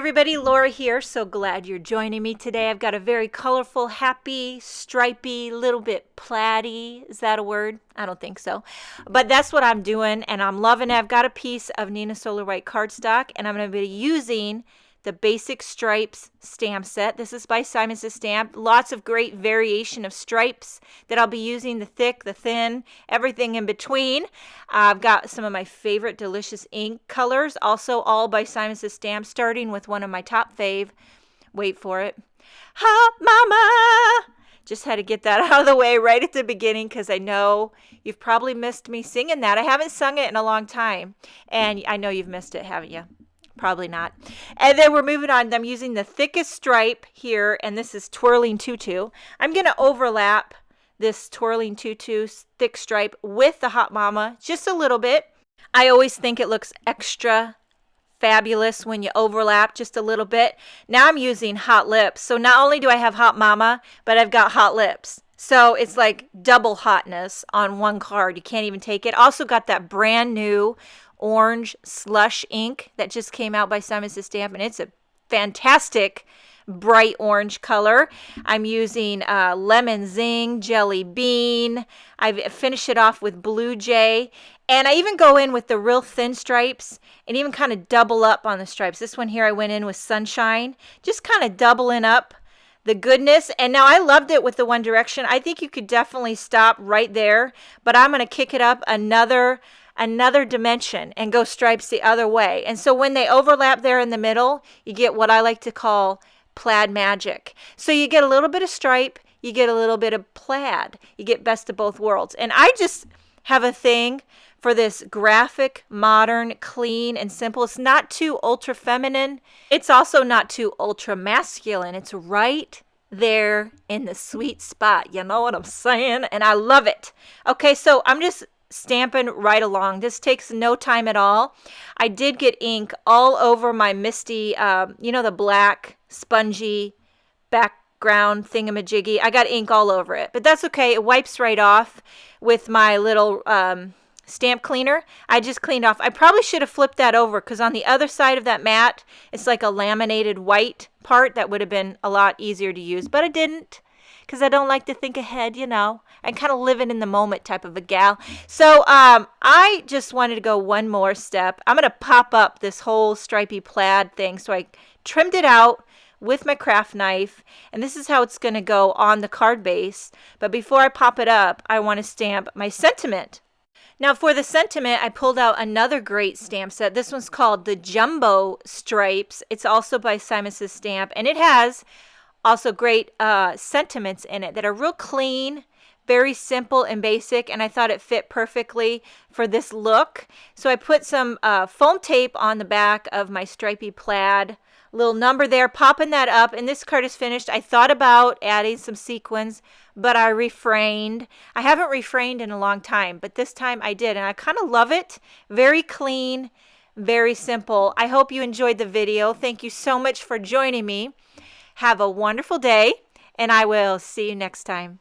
everybody, Laura here. So glad you're joining me today. I've got a very colorful, happy, stripy, little bit plaid-y. Is that a word? I don't think so. But that's what I'm doing, and I'm loving it. I've got a piece of Nina Solar White cardstock, and I'm going to be using the Basic Stripes stamp set. This is by Simon Says Stamp. Lots of great variation of stripes that I'll be using, the thick, the thin, everything in between. I've got some of my favorite delicious ink colors, also all by Simon Says Stamp, starting with one of my top fave. Wait for it. Hot Mama! Just had to get that out of the way right at the beginning because I know you've probably missed me singing that. I haven't sung it in a long time, and I know you've missed it, haven't you? Probably not. And then we're moving on. I'm using the thickest stripe here, and this is Twirling Tutu. I'm going to overlap this Twirling Tutu thick stripe with the Hot Mama just a little bit. I always think it looks extra fabulous when you overlap just a little bit. Now I'm using Hot Lips. So not only do I have Hot Mama, but I've got Hot Lips. So it's like double hotness on one card. You can't even take it. Also got that brand new orange slush ink that just came out by Simon Says Stamp, and it's a fantastic bright orange color. I'm using Lemon Zing, Jelly Bean. I've finished it off with Blue Jay, and I even go in with the real thin stripes and even kind of double up on the stripes. This one here I went in with Sunshine, just kind of doubling up the goodness. And now I loved it with the One Direction. I think you could definitely stop right there, but I'm going to kick it up another dimension and go stripes the other way. And so when they overlap there in the middle, you get what I like to call plaid magic. So you get a little bit of stripe, you get a little bit of plaid, you get best of both worlds. And I just have a thing for this graphic, modern, clean, and simple. It's not too ultra feminine. It's also not too ultra masculine. It's right there in the sweet spot. You know what I'm saying? And I love it. Okay, so I'm just stamping right along. This takes no time at all. I did get ink all over my Misty, the black spongy background thingamajiggy. I got ink all over it, but that's okay. It wipes right off with my little stamp cleaner. I just cleaned off. I probably should have flipped that over because on the other side of that mat, it's like a laminated white part that would have been a lot easier to use, but I didn't because I don't like to think ahead, I'm kind of living in the moment type of a gal. So I just wanted to go one more step. I'm going to pop up this whole stripy plaid thing. So I trimmed it out with my craft knife, and this is how it's going to go on the card base. But before I pop it up, I want to stamp my sentiment. Now for the sentiment, I pulled out another great stamp set. This one's called the Jumbo Stripes. It's also by Simon Says Stamp, and it has also great sentiments in it that are real clean, very simple and basic, and I thought it fit perfectly for this look. So I put some foam tape on the back of my stripy plaid, little number there, popping that up, and this card is finished. I thought about adding some sequins, but I refrained. I haven't refrained in a long time, but this time I did, and I kind of love it. Very clean, very simple. I hope you enjoyed the video. Thank you so much for joining me. Have a wonderful day, and I will see you next time.